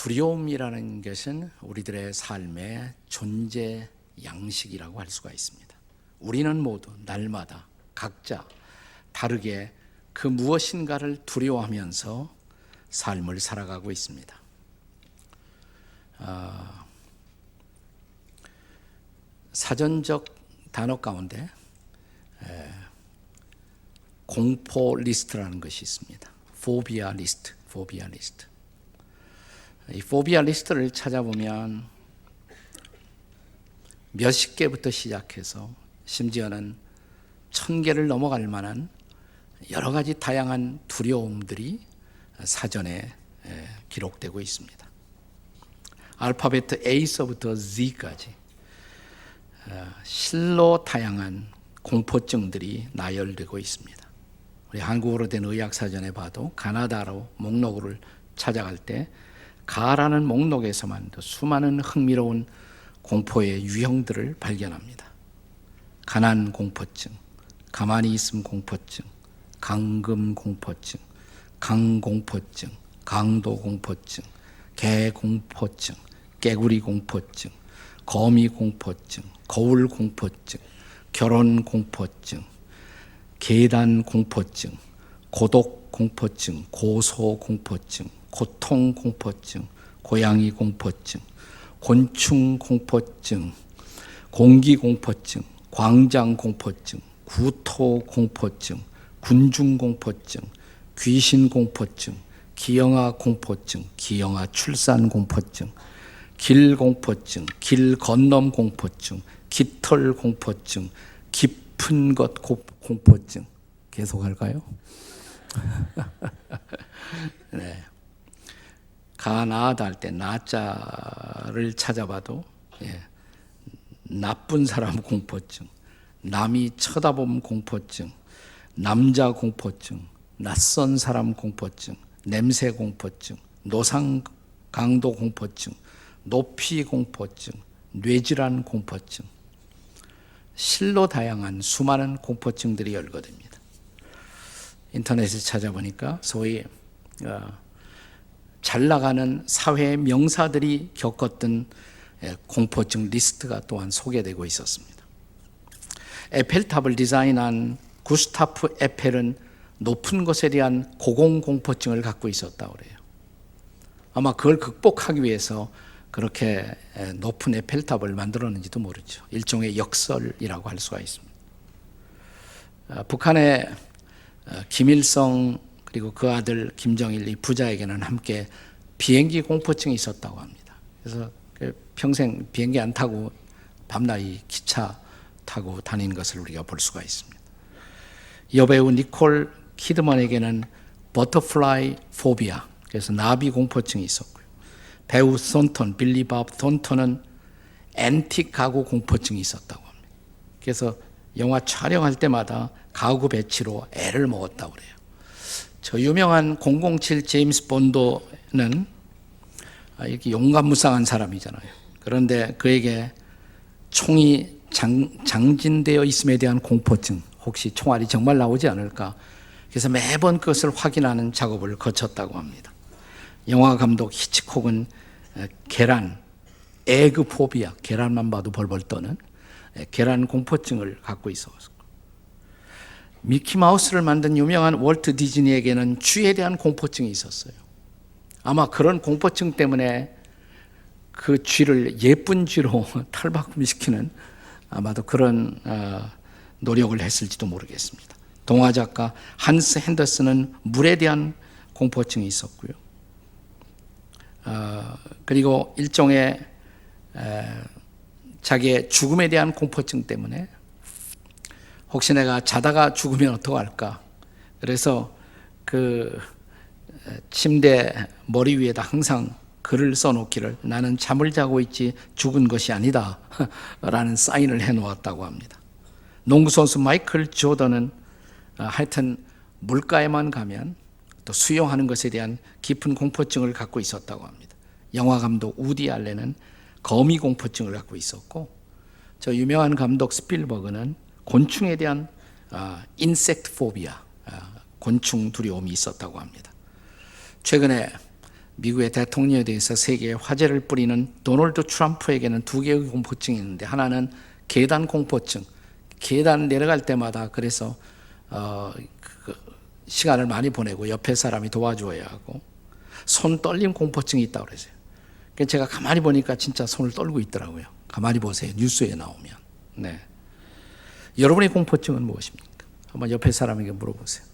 두려움이라는 것은 우리들의 삶의 존재 양식이라고 할 수가 있습니다. 우리는 모두 날마다 각자 다르게 그 무엇인가를 두려워하면서 삶을 살아가고 있습니다. 사전적 단어 가운데 공포 리스트라는 것이 있습니다. 포비아 리스트. 이 포비아 리스트를 찾아보면 몇십 개부터 시작해서 심지어는 1000개를 넘어갈 만한 여러 가지 다양한 두려움들이 사전에 기록되고 있습니다. 알파벳 A서부터 Z까지 실로 다양한 공포증들이 나열되고 있습니다. 우리 한국어로 된 의학사전에 봐도 가나다로 목록을 찾아갈 때 가라는 목록에서만 수많은 흥미로운 공포의 유형들을 발견합니다. 가난 공포증, 가만히 있음 공포증, 강금 공포증, 강공포증, 강도 공포증, 개 공포증, 깨구리 공포증, 거미 공포증, 거울 공포증, 결혼 공포증, 계단 공포증, 고독 공포증, 고소 공포증, 고통 공포증, 고양이 공포증, 곤충 공포증, 공기 공포증, 광장 공포증, 구토 공포증, 군중 공포증, 귀신 공포증, 기형아 공포증, 기형아 출산 공포증, 길 공포증, 길 건너 공포증, 깃털 공포증, 깊은 것 공포증. 계속할까요? 네. 가나다 할 때 나자를 찾아봐도 나쁜 사람 공포증, 남이 쳐다보면 공포증, 남자 공포증, 낯선 사람 공포증, 냄새 공포증, 노상 강도 공포증, 높이 공포증, 뇌질환 공포증, 실로 다양한 수많은 공포증들이 열거됩니다. 인터넷에 찾아보니까 소위 잘 나가는 사회 명사들이 겪었던 공포증 리스트가 또한 소개되고 있었습니다. 에펠탑을 디자인한 구스타프 에펠은 높은 것에 대한 고공공포증을 갖고 있었다고 그래요. 아마 그걸 극복하기 위해서 그렇게 높은 에펠탑을 만들었는지도 모르죠. 일종의 역설이라고 할 수가 있습니다. 북한의 김일성 그리고 그 아들 김정일 이 부자에게는 함께 비행기 공포증이 있었다고 합니다. 그래서 평생 비행기 안 타고 밤낮이 기차 타고 다닌 것을 우리가 볼 수가 있습니다. 여배우 니콜 키드먼에게는 버터플라이 포비아, 그래서 나비 공포증이 있었고요. 배우 빌리 밥 톤턴은 앤틱 가구 공포증이 있었다고 합니다. 그래서 영화 촬영할 때마다 가구 배치로 애를 먹었다고 그래요. 저 유명한 007 제임스 본도는 이렇게 용감무쌍한 사람이잖아요. 그런데 그에게 총이 장진되어 있음에 대한 공포증, 혹시 총알이 정말 나오지 않을까, 그래서 매번 그것을 확인하는 작업을 거쳤다고 합니다. 영화 감독 히치콕은 계란, 에그 포비아, 계란만 봐도 벌벌 떠는 계란 공포증을 갖고 있었고, 미키마우스를 만든 유명한 월트 디즈니에게는 쥐에 대한 공포증이 있었어요. 아마 그런 공포증 때문에 그 쥐를 예쁜 쥐로 탈바꿈시키는 아마도 그런 노력을 했을지도 모르겠습니다. 동화작가 한스 핸더슨은 물에 대한 공포증이 있었고요. 그리고 일종의 자기의 죽음에 대한 공포증 때문에 혹시 내가 자다가 죽으면 어떡할까? 그래서 그 침대 머리 위에다 항상 글을 써놓기를 나는 잠을 자고 있지 죽은 것이 아니다 라는 사인을 해놓았다고 합니다. 농구선수 마이클 조던은 하여튼 물가에만 가면 또 수영하는 것에 대한 깊은 공포증을 갖고 있었다고 합니다. 영화감독 우디 알렌은 거미 공포증을 갖고 있었고, 저 유명한 감독 스필버그는 곤충에 대한 인섹트 포비아, 곤충 두려움이 있었다고 합니다. 최근에 미국의 대통령에 대해서 세계에 화제를 뿌리는 도널드 트럼프에게는 두 개의 공포증이 있는데, 하나는 계단 공포증. 계단 내려갈 때마다 그래서 시간을 많이 보내고 옆에 사람이 도와줘야 하고, 손 떨림 공포증이 있다고 그러세요. 그래서 제가 가만히 보니까 진짜 손을 떨고 있더라고요. 가만히 보세요. 뉴스에 나오면. 네. 여러분의 공포증은 무엇입니까? 한번 옆에 사람에게 물어보세요.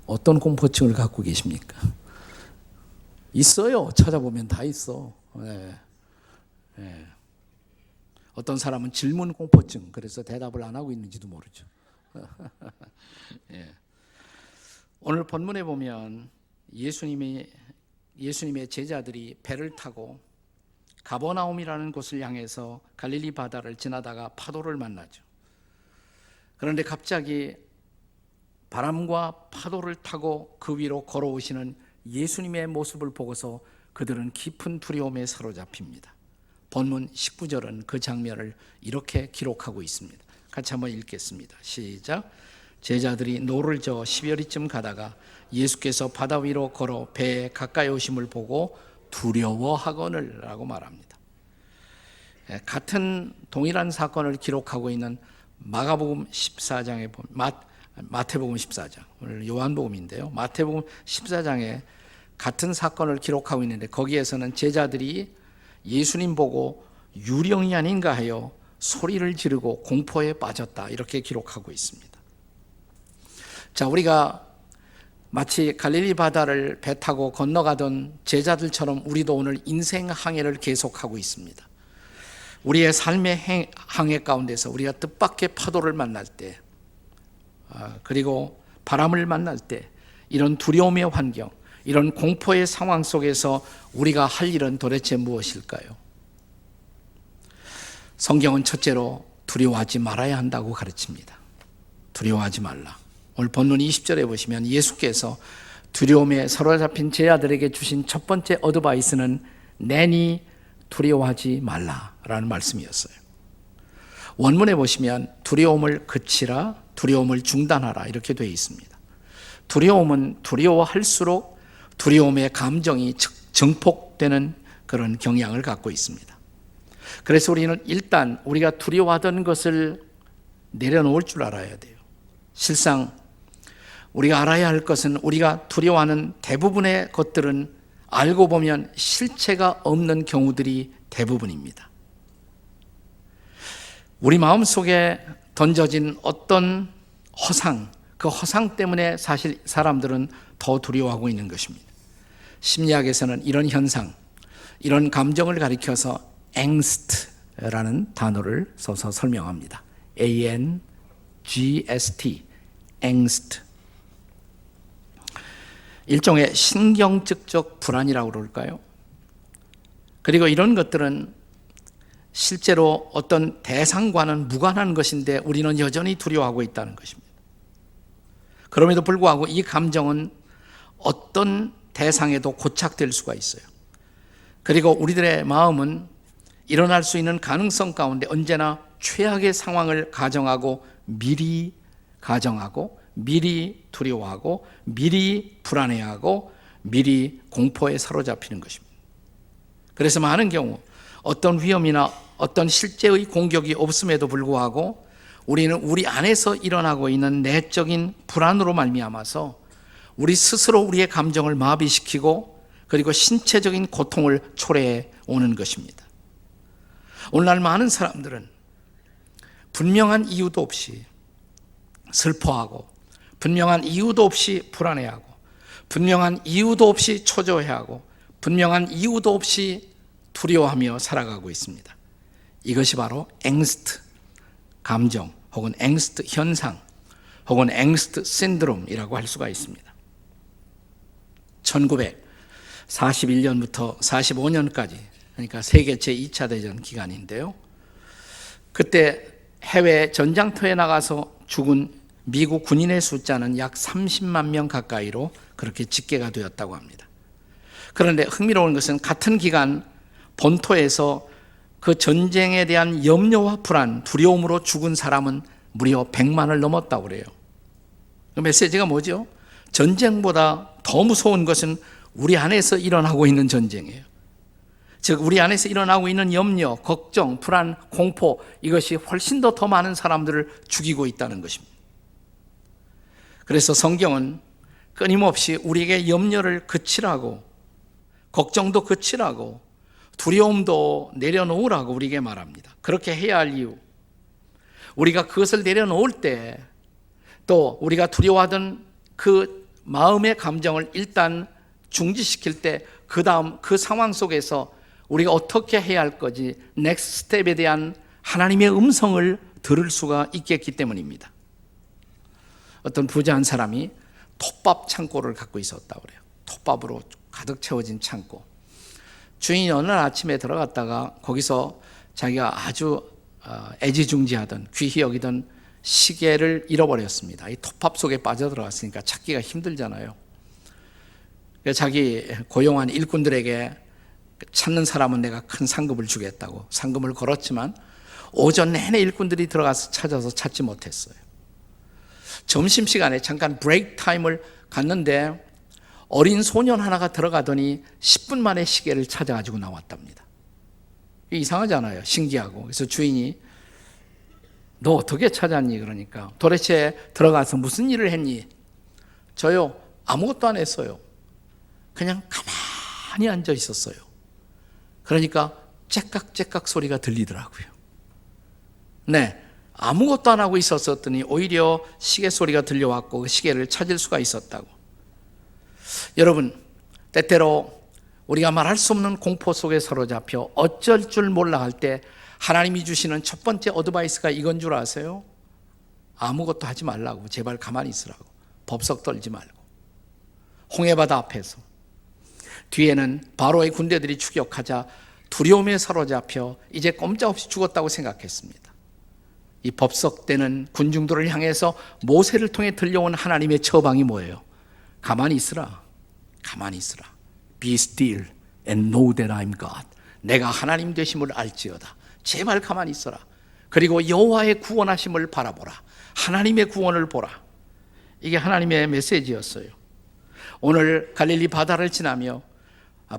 어떤 공포증을 갖고 계십니까? 있어요. 찾아보면 다 있어. 네. 네. 어떤 사람은 질문 공포증, 그래서 대답을 안 하고 있는지도 모르죠. 네. 오늘 본문에 보면 예수님의 제자들이 배를 타고 가버나움이라는 곳을 향해서 갈릴리 바다를 지나다가 파도를 만나죠. 그런데 갑자기 바람과 파도를 타고 그 위로 걸어오시는 예수님의 모습을 보고서 그들은 깊은 두려움에 사로잡힙니다. 본문 19절은 그 장면을 이렇게 기록하고 있습니다. 같이 한번 읽겠습니다. 시작. 제자들이 노를 저어 12여리쯤 가다가 예수께서 바다 위로 걸어 배에 가까이 오심을 보고 두려워하거늘 라고 말합니다. 같은 동일한 사건을 기록하고 있는 마가복음 14장에 마태복음 14장, 오늘 요한복음인데요. 마태복음 14장에 같은 사건을 기록하고 있는데, 거기에서는 제자들이 예수님 보고 유령이 아닌가 하여 소리를 지르고 공포에 빠졌다, 이렇게 기록하고 있습니다. 자, 우리가 마치 갈릴리 바다를 배 타고 건너가던 제자들처럼 우리도 오늘 인생 항해를 계속하고 있습니다. 우리의 삶의 항해 가운데서 우리가 뜻밖의 파도를 만날 때, 그리고 바람을 만날 때, 이런 두려움의 환경, 이런 공포의 상황 속에서 우리가 할 일은 도대체 무엇일까요? 성경은 첫째로 두려워하지 말아야 한다고 가르칩니다. 두려워하지 말라. 오늘 본문 20절에 보시면 예수께서 두려움에 사로잡힌 제자들에게 주신 첫 번째 어드바이스는 내니 두려워하지 말라라는 말씀이었어요. 원문에 보시면 두려움을 그치라, 두려움을 중단하라, 이렇게 되어 있습니다. 두려움은 두려워할수록 두려움의 감정이 증폭되는 그런 경향을 갖고 있습니다. 그래서 우리는 일단 우리가 두려워하던 것을 내려놓을 줄 알아야 돼요. 실상 우리가 알아야 할 것은 우리가 두려워하는 대부분의 것들은 알고 보면 실체가 없는 경우들이 대부분입니다. 우리 마음속에 던져진 어떤 허상, 그 허상 때문에 사실 사람들은 더 두려워하고 있는 것입니다. 심리학에서는 이런 현상, 이런 감정을 가리켜서 angst라는 단어를 써서 설명합니다. A-N-G-S-T, angst. 일종의 신경증적 불안이라고 그럴까요? 그리고 이런 것들은 실제로 어떤 대상과는 무관한 것인데 우리는 여전히 두려워하고 있다는 것입니다. 그럼에도 불구하고 이 감정은 어떤 대상에도 고착될 수가 있어요. 그리고 우리들의 마음은 일어날 수 있는 가능성 가운데 언제나 최악의 상황을 가정하고 미리 가정하고 미리 두려워하고 미리 불안해하고 미리 공포에 사로잡히는 것입니다. 그래서 많은 경우 어떤 위험이나 어떤 실제의 공격이 없음에도 불구하고 우리는 우리 안에서 일어나고 있는 내적인 불안으로 말미암아서 우리 스스로 우리의 감정을 마비시키고 그리고 신체적인 고통을 초래해 오는 것입니다. 오늘날 많은 사람들은 분명한 이유도 없이 슬퍼하고 분명한 이유도 없이 불안해하고 분명한 이유도 없이 초조해하고 분명한 이유도 없이 두려워하며 살아가고 있습니다. 이것이 바로 앵스트 감정 혹은 앵스트 현상 혹은 앵스트 신드롬이라고 할 수가 있습니다. 1941년부터 45년까지 그러니까 세계 제2차 대전 기간인데요. 그때 해외 전장터에 나가서 죽은 미국 군인의 숫자는 약 30만 명 가까이로 그렇게 집계가 되었다고 합니다. 그런데 흥미로운 것은 같은 기간 본토에서 그 전쟁에 대한 염려와 불안, 두려움으로 죽은 사람은 무려 100만을 넘었다고 그래요. 그 메시지가 뭐죠? 전쟁보다 더 무서운 것은 우리 안에서 일어나고 있는 전쟁이에요. 즉 우리 안에서 일어나고 있는 염려, 걱정, 불안, 공포, 이것이 훨씬 더 많은 사람들을 죽이고 있다는 것입니다. 그래서 성경은 끊임없이 우리에게 염려를 그치라고, 걱정도 그치라고, 두려움도 내려놓으라고 우리에게 말합니다. 그렇게 해야 할 이유, 우리가 그것을 내려놓을 때 또 우리가 두려워하던 그 마음의 감정을 일단 중지시킬 때 그 다음 그 상황 속에서 우리가 어떻게 해야 할 거지, 넥스트 스텝에 대한 하나님의 음성을 들을 수가 있겠기 때문입니다. 어떤 부자 한 사람이 톱밥 창고를 갖고 있었다고 그래요. 톱밥으로 가득 채워진 창고. 주인이 어느 날 아침에 들어갔다가 거기서 자기가 아주 애지중지하던, 귀히 여기던 시계를 잃어버렸습니다. 이 톱밥 속에 빠져들어갔으니까 찾기가 힘들잖아요. 그래서 자기 고용한 일꾼들에게 찾는 사람은 내가 큰 상금을 주겠다고 상금을 걸었지만 오전 내내 일꾼들이 들어가서 찾아서 찾지 못했어요. 점심시간에 잠깐 브레이크 타임을 갔는데 어린 소년 하나가 들어가더니 10분 만에 시계를 찾아가지고 나왔답니다. 이상하잖아요. 신기하고. 그래서 주인이 너 어떻게 찾았니? 그러니까 도대체 들어가서 무슨 일을 했니? 저요, 아무것도 안 했어요. 그냥 가만히 앉아 있었어요. 그러니까 째깍째깍 소리가 들리더라고요. 네, 아무것도 안 하고 있었더니 오히려 시계 소리가 들려왔고 그 시계를 찾을 수가 있었다고. 여러분, 때때로 우리가 말할 수 없는 공포 속에 사로잡혀 어쩔 줄 몰라 할 때 하나님이 주시는 첫 번째 어드바이스가 이건 줄 아세요? 아무것도 하지 말라고, 제발 가만히 있으라고, 법석 떨지 말고. 홍해바다 앞에서 뒤에는 바로의 군대들이 추격하자 두려움에 사로잡혀 이제 꼼짝없이 죽었다고 생각했습니다. 이 법석대는 군중들을 향해서 모세를 통해 들려온 하나님의 처방이 뭐예요? 가만히 있으라, 가만히 있으라. Be still and know that I'm God. 내가 하나님 되심을 알지어다. 제발 가만히 있어라. 그리고 여호와의 구원하심을 바라보라. 하나님의 구원을 보라. 이게 하나님의 메시지였어요. 오늘 갈릴리 바다를 지나며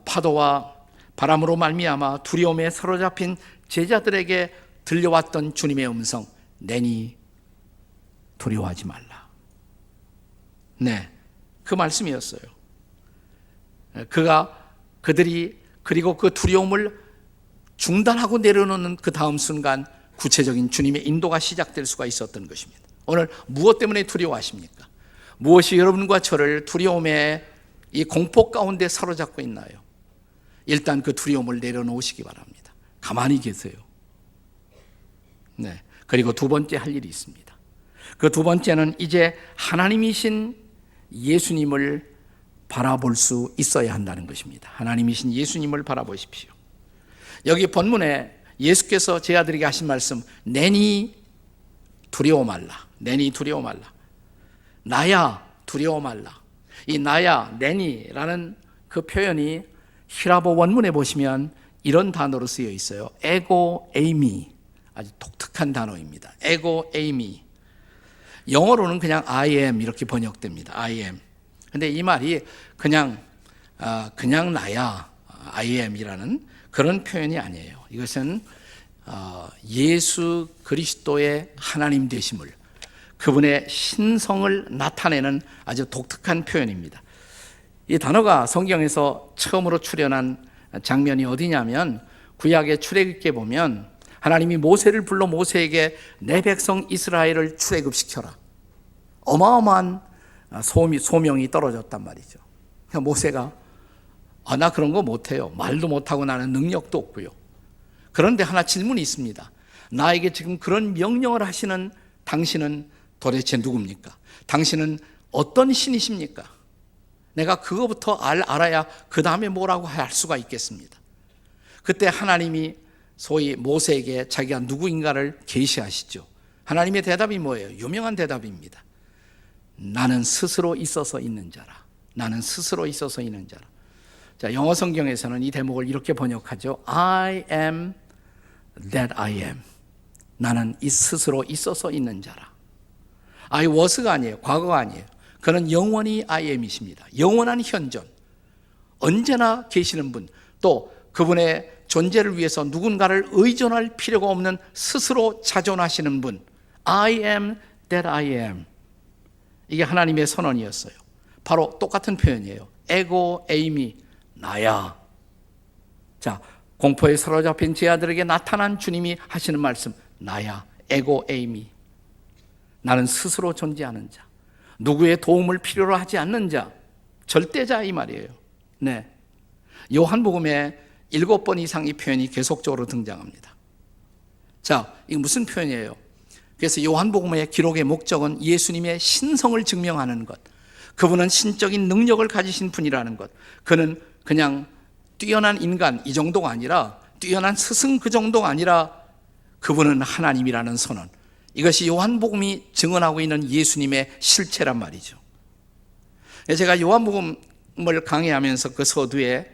파도와 바람으로 말미암아 두려움에 사로잡힌 제자들에게 들려왔던 주님의 음성, 내니 두려워하지 말라. 네, 그 말씀이었어요. 그들이 그리고 그 두려움을 중단하고 내려놓는 그 다음 순간 구체적인 주님의 인도가 시작될 수가 있었던 것입니다. 오늘 무엇 때문에 두려워하십니까? 무엇이 여러분과 저를 두려움의 이 공포 가운데 사로잡고 있나요? 일단 그 두려움을 내려놓으시기 바랍니다. 가만히 계세요. 네. 그리고 두 번째 할 일이 있습니다. 그 두 번째는 이제 하나님이신 예수님을 바라볼 수 있어야 한다는 것입니다. 하나님이신 예수님을 바라보십시오. 여기 본문에 예수께서 제 아들에게 하신 말씀, 내니 두려워 말라. 내니 두려워 말라. 나야 두려워 말라. 이 나야, 내니라는 그 표현이 히라보 원문에 보시면 이런 단어로 쓰여 있어요. 에고 에이미. 아주 독특한 단어입니다. 에고 에이미. 영어로는 그냥 I am 이렇게 번역됩니다. I am. 근데 이 말이 그냥 나야, I am이라는 그런 표현이 아니에요. 이것은 예수 그리스도의 하나님 되심을, 그분의 신성을 나타내는 아주 독특한 표현입니다. 이 단어가 성경에서 처음으로 출현한 장면이 어디냐면 구약의 출애굽기에 보면 하나님이 모세를 불러 모세에게 내 백성 이스라엘을 출애굽시켜라. 어마어마한 소명이 떨어졌단 말이죠. 그러니까 모세가 나 그런 거 못해요. 말도 못하고 나는 능력도 없고요. 그런데 하나 질문이 있습니다. 나에게 지금 그런 명령을 하시는 당신은 도대체 누굽니까? 당신은 어떤 신이십니까? 내가 그거부터 알아야 그 다음에 뭐라고 할 수가 있겠습니다. 그때 하나님이 소위 모세에게 자기가 누구인가를 계시하시죠. 하나님의 대답이 뭐예요? 유명한 대답입니다. 나는 스스로 있어서 있는 자라. 나는 스스로 있어서 있는 자라. 자, 영어 성경에서는 이 대목을 이렇게 번역하죠. I am that I am. 나는 이 스스로 있어서 있는 자라. I was가 아니에요. 과거가 아니에요. 그는 영원히 I am이십니다. 영원한 현존. 언제나 계시는 분, 또 그분의 존재를 위해서 누군가를 의존할 필요가 없는 스스로 자존하시는 분, I am that I am. 이게 하나님의 선언이었어요. 바로 똑같은 표현이에요. 에고 에이미, 나야. 자, 공포에 사로잡힌 제 아들에게 나타난 주님이 하시는 말씀, 나야, 에고 에이미. 나는 스스로 존재하는 자, 누구의 도움을 필요로 하지 않는 자, 절대자 이 말이에요. 네, 요한복음에 7번 이상 이 표현이 계속적으로 등장합니다. 자, 이게 무슨 표현이에요? 그래서 요한복음의 기록의 목적은 예수님의 신성을 증명하는 것, 그분은 신적인 능력을 가지신 분이라는 것, 그는 그냥 뛰어난 인간 이 정도가 아니라, 뛰어난 스승 그 정도가 아니라 그분은 하나님이라는 선언, 이것이 요한복음이 증언하고 있는 예수님의 실체란 말이죠. 제가 요한복음을 강의하면서 그 서두에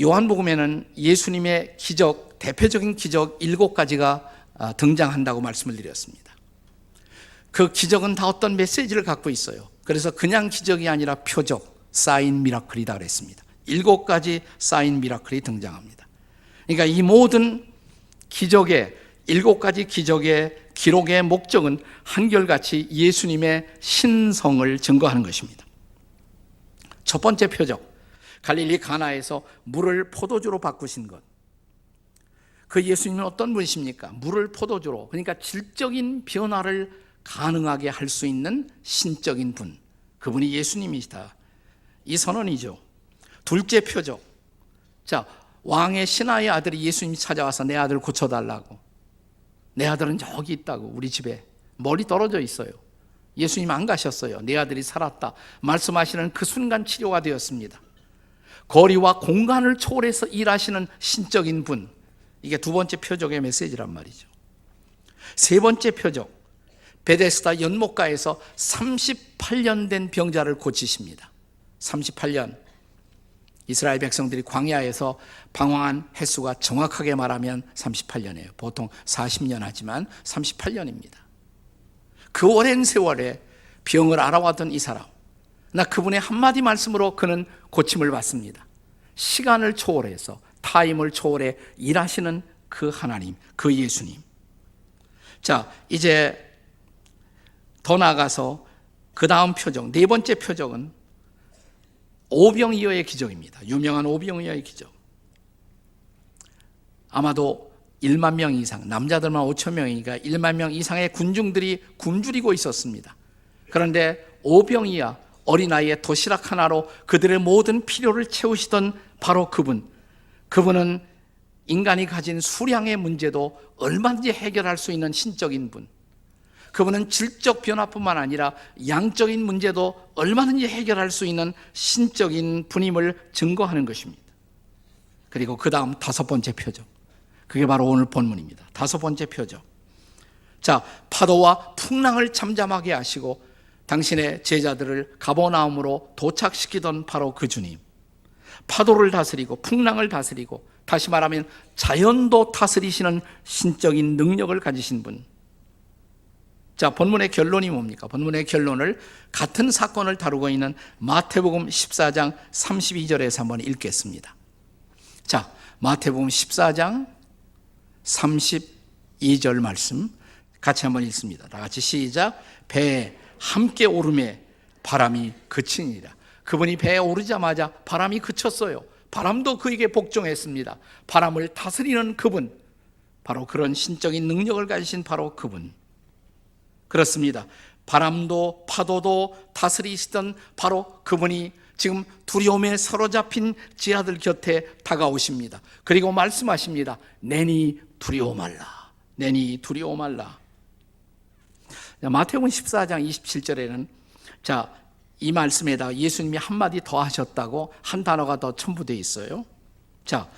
요한복음에는 예수님의 기적, 대표적인 기적 7가지가 등장한다고 말씀을 드렸습니다. 그 기적은 다 어떤 메시지를 갖고 있어요. 그래서 그냥 기적이 아니라 표적, 사인 미라클이다 그랬습니다. 7가지 사인 미라클이 등장합니다. 그러니까 이 모든 기적의 7가지 기적의 기록의 목적은 한결같이 예수님의 신성을 증거하는 것입니다. 첫 번째 표적, 갈릴리 가나에서 물을 포도주로 바꾸신 것. 그 예수님은 어떤 분이십니까? 물을 포도주로, 그러니까 질적인 변화를 가능하게 할 수 있는 신적인 분, 그분이 예수님이시다, 이 선언이죠. 둘째 표적, 자, 왕의 신하의 아들이 예수님이 찾아와서 내 아들 고쳐달라고. 내 아들은 저기 있다고, 우리 집에 멀리 떨어져 있어요. 예수님 안 가셨어요. 내 아들이 살았다 말씀하시는 그 순간 치료가 되었습니다. 거리와 공간을 초월해서 일하시는 신적인 분, 이게 두 번째 표적의 메시지란 말이죠. 세 번째 표적, 베데스다 연못가에서 38년 된 병자를 고치십니다. 38년, 이스라엘 백성들이 광야에서 방황한 횟수가 정확하게 말하면 38년이에요. 보통 40년 하지만 38년입니다. 그 오랜 세월에 병을 알아왔던 이 사람, 나 그분의 한마디 말씀으로 그는 고침을 받습니다. 시간을 초월해서, 타임을 초월해 일하시는 그 하나님, 그 예수님. 자, 이제 더 나아가서 그 다음 표적, 네 번째 표적은 오병이어의 기적입니다. 유명한 오병이어의 기적. 아마도 1만 명 이상, 남자들만 5천 명이니까 1만 명 이상의 군중들이 굶주리고 있었습니다. 그런데 오병이어, 어린아이의 도시락 하나로 그들의 모든 필요를 채우시던 바로 그분은 인간이 가진 수량의 문제도 얼마든지 해결할 수 있는 신적인 분, 그분은 질적 변화뿐만 아니라 양적인 문제도 얼마든지 해결할 수 있는 신적인 분임을 증거하는 것입니다. 그리고 그 다음 다섯 번째 표적, 그게 바로 오늘 본문입니다. 다섯 번째 표적, 자, 파도와 풍랑을 잠잠하게 하시고 당신의 제자들을 가버나움으로 도착시키던 바로 그 주님, 파도를 다스리고 풍랑을 다스리고, 다시 말하면 자연도 다스리시는 신적인 능력을 가지신 분. 자, 본문의 결론이 뭡니까? 본문의 결론을 같은 사건을 다루고 있는 마태복음 14장 32절에서 한번 읽겠습니다. 자, 마태복음 14장 32절 말씀 같이 한번 읽습니다. 다 같이 시작. 배에 함께 오름에 바람이 그치니라. 그분이 배에 오르자마자 바람이 그쳤어요. 바람도 그에게 복종했습니다. 바람을 다스리는 그분, 바로 그런 신적인 능력을 가지신 바로 그분. 그렇습니다. 바람도 파도도 다스리시던 바로 그분이 지금 두려움에 사로잡힌 제 아들 곁에 다가오십니다. 그리고 말씀하십니다. 내니 두려워 말라. 내니 두려워 말라. 마태복음 14장 27절에는 자, 이 말씀에다가 예수님이 한마디 더 하셨다고 한 단어가 더 첨부되어 있어요. 자,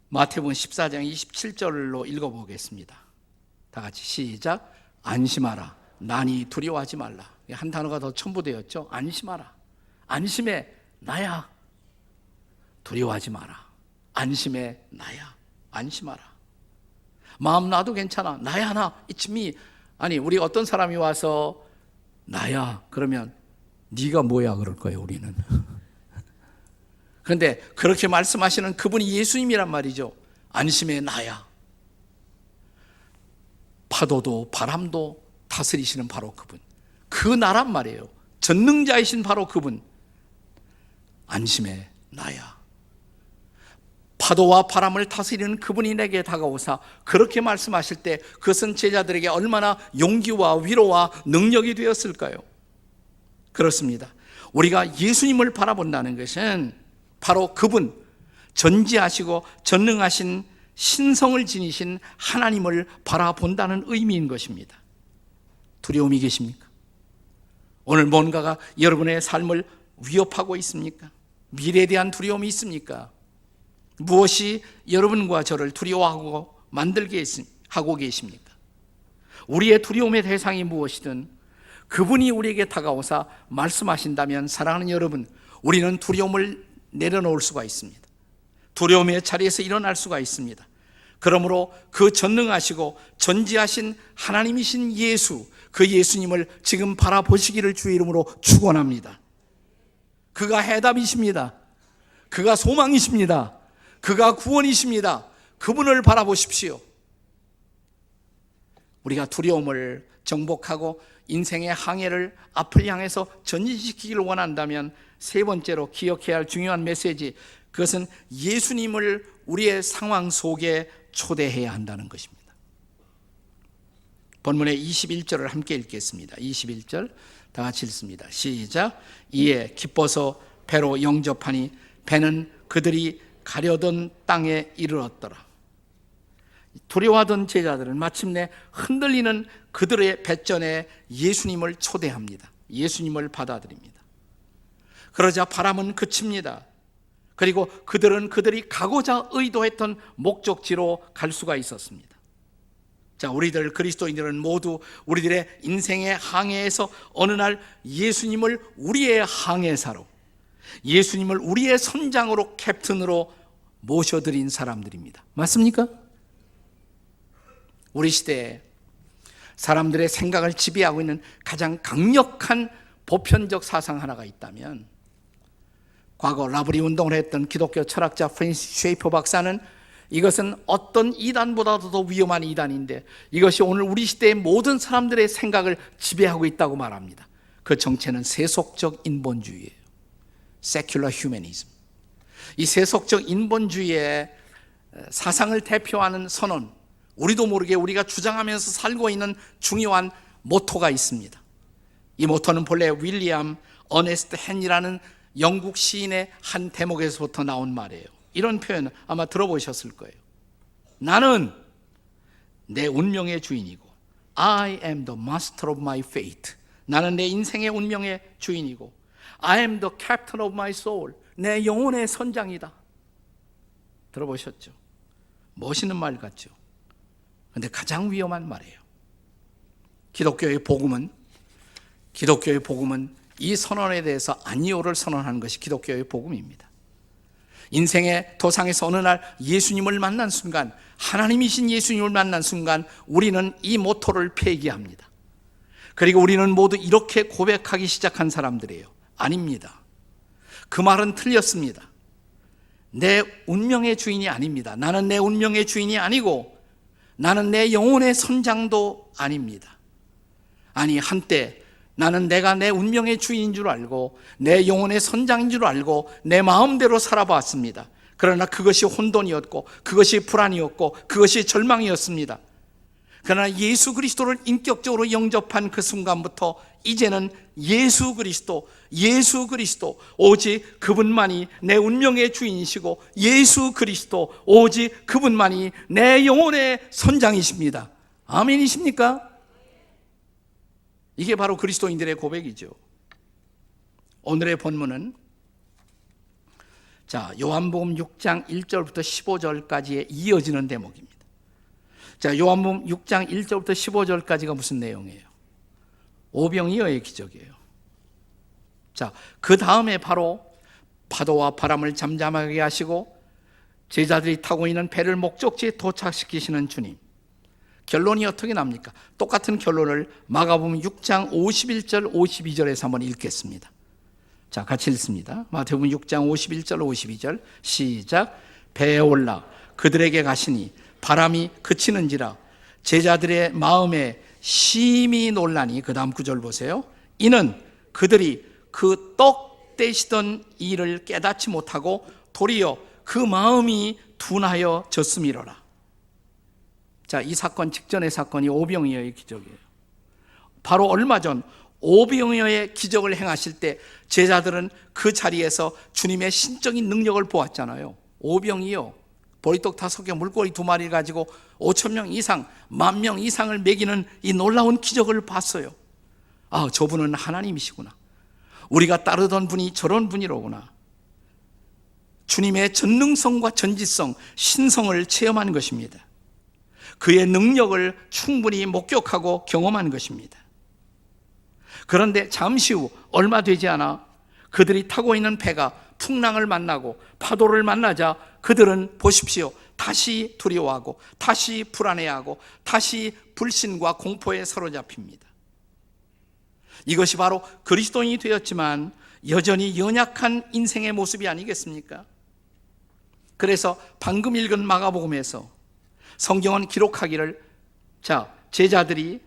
마태복음 14장 27절로 읽어보겠습니다. 다 같이 시작. 안심하라. 나니 두려워하지 말라. 한 단어가 더 첨부되었죠. 안심하라. 안심해 나야. 두려워하지 마라. 안심해 나야. 안심하라. 마음 놔도 괜찮아. 나야 나. It's me. 아니, 우리 어떤 사람이 와서 나야 그러면 네가 뭐야 그럴 거예요. 우리는 그런데 그렇게 말씀하시는 그분이 예수님이란 말이죠. 안심의 나야. 파도도 바람도 다스리시는 바로 그분, 그 나란 말이에요. 전능자이신 바로 그분, 안심의 나야. 파도와 바람을 다스리는 그분이 내게 다가오사 그렇게 말씀하실 때 그것은 제자들에게 얼마나 용기와 위로와 능력이 되었을까요? 그렇습니다. 우리가 예수님을 바라본다는 것은 바로 그분, 전지하시고 전능하신 신성을 지니신 하나님을 바라본다는 의미인 것입니다. 두려움이 계십니까? 오늘 뭔가가 여러분의 삶을 위협하고 있습니까? 미래에 대한 두려움이 있습니까? 무엇이 여러분과 저를 두려워하고 만들게 하고 계십니까? 우리의 두려움의 대상이 무엇이든 그분이 우리에게 다가오사 말씀하신다면 사랑하는 여러분, 우리는 두려움을 내려놓을 수가 있습니다. 두려움의 자리에서 일어날 수가 있습니다. 그러므로 그 전능하시고 전지하신 하나님이신 예수, 그 예수님을 지금 바라보시기를 주의 이름으로 축원합니다. 그가 해답이십니다. 그가 소망이십니다. 그가 구원이십니다. 그분을 바라보십시오. 우리가 두려움을 정복하고 인생의 항해를 앞을 향해서 전진시키기를 원한다면 세 번째로 기억해야 할 중요한 메시지, 그것은 예수님을 우리의 상황 속에 초대해야 한다는 것입니다. 본문의 21절을 함께 읽겠습니다. 21절 다 같이 읽습니다. 시작. 이에 기뻐서 배로 영접하니 배는 그들이 가려던 땅에 이르렀더라. 두려워하던 제자들은 마침내 흔들리는 그들의 배전에 예수님을 초대합니다. 예수님을 받아들입니다. 그러자 바람은 그칩니다. 그리고 그들은 그들이 가고자 의도했던 목적지로 갈 수가 있었습니다. 자, 우리들 그리스도인들은 모두 우리들의 인생의 항해에서 어느 날 예수님을 우리의 항해사로, 예수님을 우리의 선장으로, 캡틴으로 모셔드린 사람들입니다. 맞습니까? 우리 시대에 사람들의 생각을 지배하고 있는 가장 강력한 보편적 사상 하나가 있다면, 과거 라브리 운동을 했던 기독교 철학자 프랜시스 쉐이퍼 박사는 이것은 어떤 이단보다도 더 위험한 이단인데 이것이 오늘 우리 시대의 모든 사람들의 생각을 지배하고 있다고 말합니다. 그 정체는 세속적 인본주의예요. Secular Humanism. 이 세속적 인본주의의 사상을 대표하는 선언, 우리도 모르게 우리가 주장하면서 살고 있는 중요한 모토가 있습니다. 이 모토는 본래 윌리엄 어네스트 헨이라는 영국 시인의 한 대목에서부터 나온 말이에요. 이런 표현 아마 들어보셨을 거예요. 나는 내 운명의 주인이고 I am the master of my fate. 나는 내 인생의 운명의 주인이고 I am the captain of my soul. 내 영혼의 선장이다. 들어보셨죠? 멋있는 말 같죠? 그런데 가장 위험한 말이에요. 기독교의 복음은 이 선언에 대해서 아니오를 선언하는 것이 기독교의 복음입니다. 인생의 도상에서 어느 날 예수님을 만난 순간, 하나님이신 예수님을 만난 순간 우리는 이 모토를 폐기합니다. 그리고 우리는 모두 이렇게 고백하기 시작한 사람들이에요. 아닙니다. 그 말은 틀렸습니다. 내 운명의 주인이 아닙니다. 나는 내 운명의 주인이 아니고 나는 내 영혼의 선장도 아닙니다. 아니, 한때 나는 내가 내 운명의 주인인 줄 알고 내 영혼의 선장인 줄 알고 내 마음대로 살아봤습니다. 그러나 그것이 혼돈이었고 그것이 불안이었고 그것이 절망이었습니다. 그러나 예수 그리스도를 인격적으로 영접한 그 순간부터 이제는 예수 그리스도, 오직 그분만이 내 운명의 주인이시고 예수 그리스도, 오직 그분만이 내 영혼의 선장이십니다. 아멘이십니까? 이게 바로 그리스도인들의 고백이죠. 오늘의 본문은 요한복음 6장 1절부터 15절까지의 이어지는 대목입니다. 요한복음 6장 1절부터 15절까지가 무슨 내용이에요? 오병이어의 기적이에요. 그 다음에 바로 파도와 바람을 잠잠하게 하시고 제자들이 타고 있는 배를 목적지에 도착시키시는 주님. 결론이 어떻게 납니까? 똑같은 결론을 마가복음 6장 51절 52절에서 한번 읽겠습니다. 자, 같이 읽습니다. 마태복음 6장 51절 52절 시작. 배에 올라 그들에게 가시니 바람이 그치는지라 제자들의 마음에 심히 놀라니, 그 다음 구절 보세요. 이는 그들이 그 떡 떼시던 일을 깨닫지 못하고 도리어 그 마음이 둔하여 졌음이로라. 자, 이 사건 직전의 사건이 오병이어의 기적이에요. 바로 얼마 전 오병이어의 기적을 행하실 때 제자들은 그 자리에서 주님의 신적인 능력을 보았잖아요. 오병이어, 보리떡 5개 물고기 2마리 가지고 5,000명 이상, 10,000명 이상을 먹이는 이 놀라운 기적을 봤어요. 아, 저분은 하나님이시구나. 우리가 따르던 분이 저런 분이로구나. 주님의 전능성과 전지성, 신성을 체험한 것입니다. 그의 능력을 충분히 목격하고 경험한 것입니다. 그런데 잠시 후 얼마 되지 않아 그들이 타고 있는 배가 풍랑을 만나고 파도를 만나자 그들은 보십시오, 다시 두려워하고 다시 불안해하고 다시 불신과 공포에 사로잡힙니다. 이것이 바로 그리스도인이 되었지만 여전히 연약한 인생의 모습이 아니겠습니까? 그래서 방금 읽은 마가복음에서 성경은 기록하기를, 자, 제자들이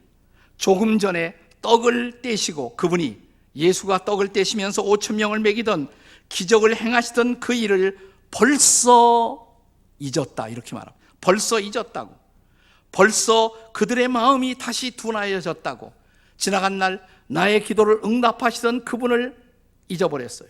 조금 전에 떡을 떼시고, 그분이 예수가 떡을 떼시면서 5,000명을 먹이던 기적을 행하시던 그 일을 벌써 잊었다, 이렇게 말합니다. 벌써 잊었다고. 벌써 그들의 마음이 다시 둔하여졌다고. 지나간 날 나의 기도를 응답하시던 그분을 잊어버렸어요.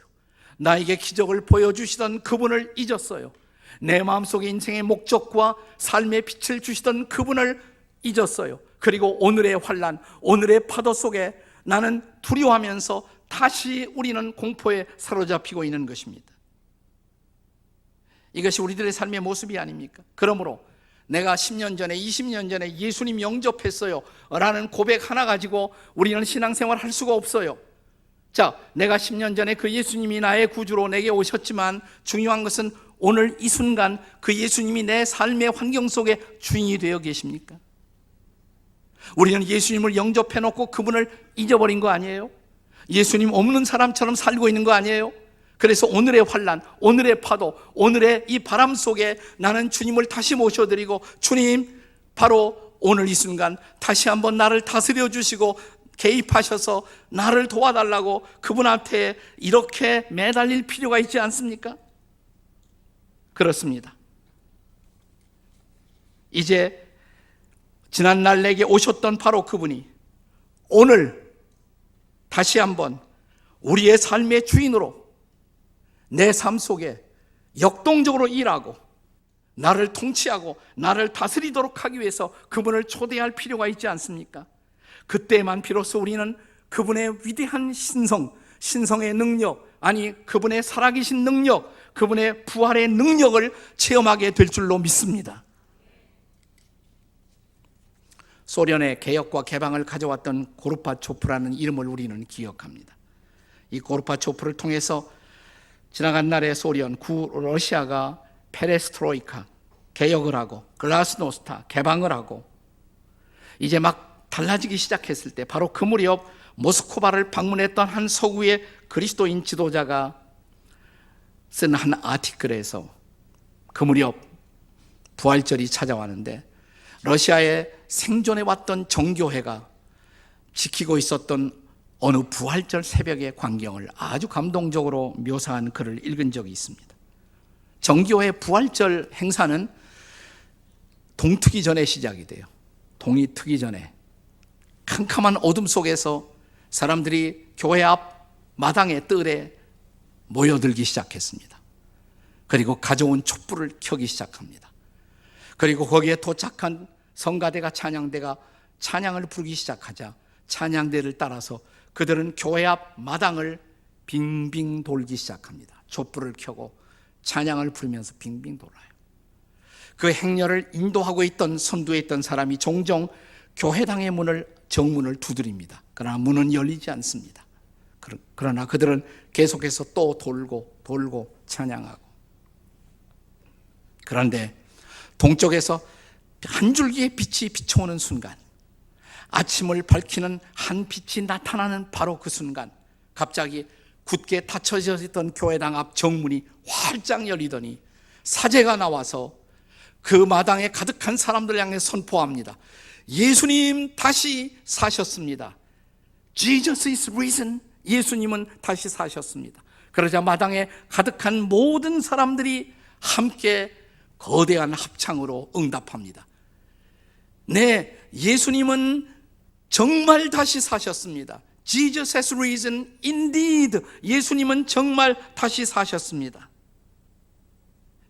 나에게 기적을 보여주시던 그분을 잊었어요. 내 마음속에 인생의 목적과 삶의 빛을 주시던 그분을 잊었어요. 그리고 오늘의 환난, 오늘의 파도 속에 나는 두려워하면서 다시 우리는 공포에 사로잡히고 있는 것입니다. 이것이 우리들의 삶의 모습이 아닙니까? 그러므로 내가 10년 전에, 20년 전에 예수님 영접했어요 라는 고백 하나 가지고 우리는 신앙생활 할 수가 없어요. 자, 내가 10년 전에 그 예수님이 나의 구주로 내게 오셨지만 중요한 것은 오늘 이 순간 그 예수님이 내 삶의 환경 속에 주인이 되어 계십니까? 우리는 예수님을 영접해놓고 그분을 잊어버린 거 아니에요? 예수님 없는 사람처럼 살고 있는 거 아니에요? 그래서 오늘의 환난, 오늘의 파도, 오늘의 이 바람 속에 나는 주님을 다시 모셔드리고, 주님, 바로 오늘 이 순간 다시 한번 나를 다스려 주시고 개입하셔서 나를 도와달라고 그분한테 이렇게 매달릴 필요가 있지 않습니까? 그렇습니다. 이제 지난날 내게 오셨던 바로 그분이 오늘 다시 한번 우리의 삶의 주인으로 내 삶 속에 역동적으로 일하고 나를 통치하고 나를 다스리도록 하기 위해서 그분을 초대할 필요가 있지 않습니까? 그때만 비로소 우리는 그분의 위대한 신성의 능력, 아니 그분의 살아계신 능력, 그분의 부활의 능력을 체험하게 될 줄로 믿습니다. 소련의 개혁과 개방을 가져왔던 고르바초프라는 이름을 우리는 기억합니다. 이 고르바초프를 통해서 지나간 날의 소련, 구러시아가 페레스트로이카, 개혁을 하고 글라스노스타, 개방을 하고 이제 막 달라지기 시작했을 때 바로 그 무렵 모스크바를 방문했던 한 서구의 그리스도인 지도자가 쓴 한 아티클에서 그 무렵 부활절이 찾아왔는데 러시아에 생존해왔던 정교회가 지키고 있었던 어느 부활절 새벽의 광경을 아주 감동적으로 묘사한 글을 읽은 적이 있습니다. 정교회 부활절 행사는 동트기 전에 시작이 돼요. 동이 트기 전에 캄캄한 어둠 속에서 사람들이 교회 앞 마당의 뜰에 모여들기 시작했습니다. 그리고 가져온 촛불을 켜기 시작합니다. 그리고 거기에 도착한 성가대가 찬양대가 찬양을 부르기 시작하자 찬양대를 따라서 그들은 교회 앞 마당을 빙빙 돌기 시작합니다. 촛불을 켜고 찬양을 부르면서 빙빙 돌아요. 그 행렬을 인도하고 있던 선두에 있던 사람이 종종 교회당의 정문을 두드립니다. 그러나 문은 열리지 않습니다. 그러나 그들은 계속해서 또 돌고 찬양하고. 그런데 동쪽에서 한 줄기의 빛이 비춰오는 순간, 아침을 밝히는 한 빛이 나타나는 바로 그 순간, 갑자기 굳게 닫혀져 있던 교회당 앞 정문이 활짝 열리더니 사제가 나와서 그 마당에 가득한 사람들 향해 선포합니다. 예수님 다시 사셨습니다. Jesus is risen. 예수님은 다시 사셨습니다. 그러자 마당에 가득한 모든 사람들이 함께 거대한 합창으로 응답합니다. 네, 예수님은 정말 다시 사셨습니다. Jesus has risen indeed. 예수님은 정말 다시 사셨습니다.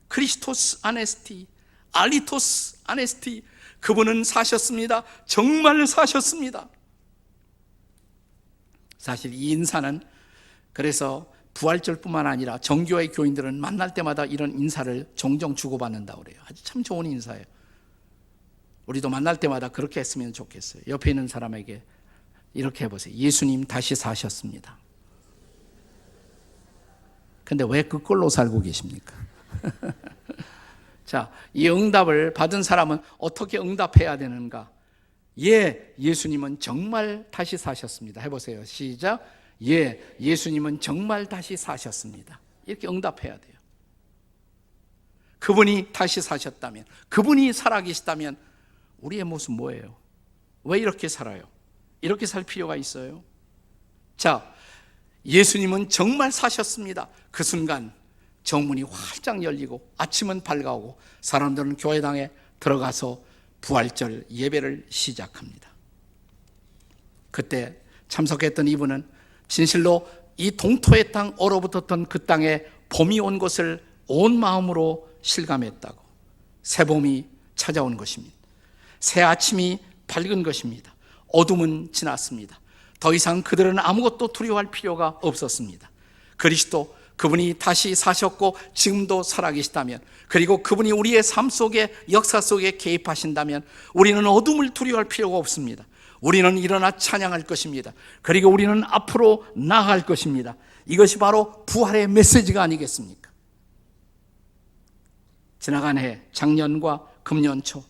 크리스토스 아네스티, 알리토스 아네스티. 그분은 사셨습니다. 정말 사셨습니다. 사실 이 인사는 그래서 부활절뿐만 아니라 정교회 교인들은 만날 때마다 이런 인사를 종종 주고받는다고 그래요. 아주 참 좋은 인사예요. 우리도 만날 때마다 그렇게 했으면 좋겠어요. 옆에 있는 사람에게 이렇게 해보세요. 예수님 다시 사셨습니다. 근데 왜 그꼴로 살고 계십니까? 자, 이 응답을 받은 사람은 어떻게 응답해야 되는가? 예, 예수님은 정말 다시 사셨습니다. 해보세요. 시작. 예, 예수님은 정말 다시 사셨습니다. 이렇게 응답해야 돼요. 그분이 다시 사셨다면, 그분이 살아계시다면 우리의 모습 뭐예요? 왜 이렇게 살아요? 이렇게 살 필요가 있어요? 자, 예수님은 정말 사셨습니다. 그 순간 정문이 활짝 열리고 아침은 밝아오고 사람들은 교회당에 들어가서 부활절 예배를 시작합니다. 그때 참석했던 이분은 진실로 이 동토의 땅 얼어붙었던 그 땅에 봄이 온 것을 온 마음으로 실감했다고. 새 봄이 찾아온 것입니다. 새 아침이 밝은 것입니다. 어둠은 지났습니다. 더 이상 그들은 아무것도 두려워할 필요가 없었습니다. 그리스도, 그분이 다시 사셨고 지금도 살아계시다면, 그리고 그분이 우리의 삶 속에, 역사 속에 개입하신다면 우리는 어둠을 두려워할 필요가 없습니다. 우리는 일어나 찬양할 것입니다. 그리고 우리는 앞으로 나아갈 것입니다. 이것이 바로 부활의 메시지가 아니겠습니까? 지나간 해, 작년과 금년 초,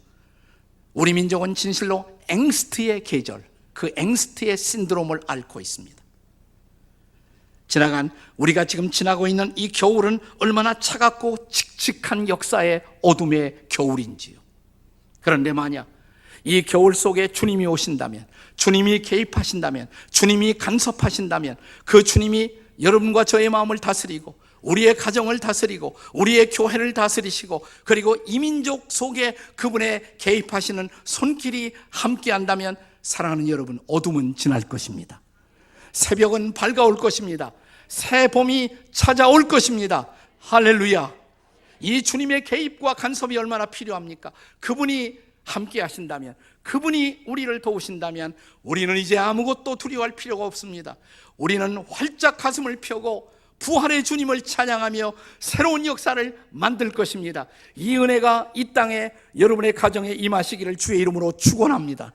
우리 민족은 진실로 앵스트의 계절, 그 앵스트의 신드롬을 앓고 있습니다. 지나간, 우리가 지금 지나고 있는 이 겨울은 얼마나 차갑고 칙칙한 역사의 어둠의 겨울인지요. 그런데 만약 이 겨울 속에 주님이 오신다면, 주님이 개입하신다면, 주님이 간섭하신다면, 그 주님이 여러분과 저의 마음을 다스리고 우리의 가정을 다스리고 우리의 교회를 다스리시고 그리고 이민족 속에 그분의 개입하시는 손길이 함께한다면, 사랑하는 여러분, 어둠은 지날 것입니다. 새벽은 밝아올 것입니다. 새 봄이 찾아올 것입니다. 할렐루야. 이 주님의 개입과 간섭이 얼마나 필요합니까? 그분이 함께 하신다면, 그분이 우리를 도우신다면 우리는 이제 아무것도 두려워할 필요가 없습니다. 우리는 활짝 가슴을 펴고 부활의 주님을 찬양하며 새로운 역사를 만들 것입니다. 이 은혜가 이 땅에 여러분의 가정에 임하시기를 주의 이름으로 축원합니다.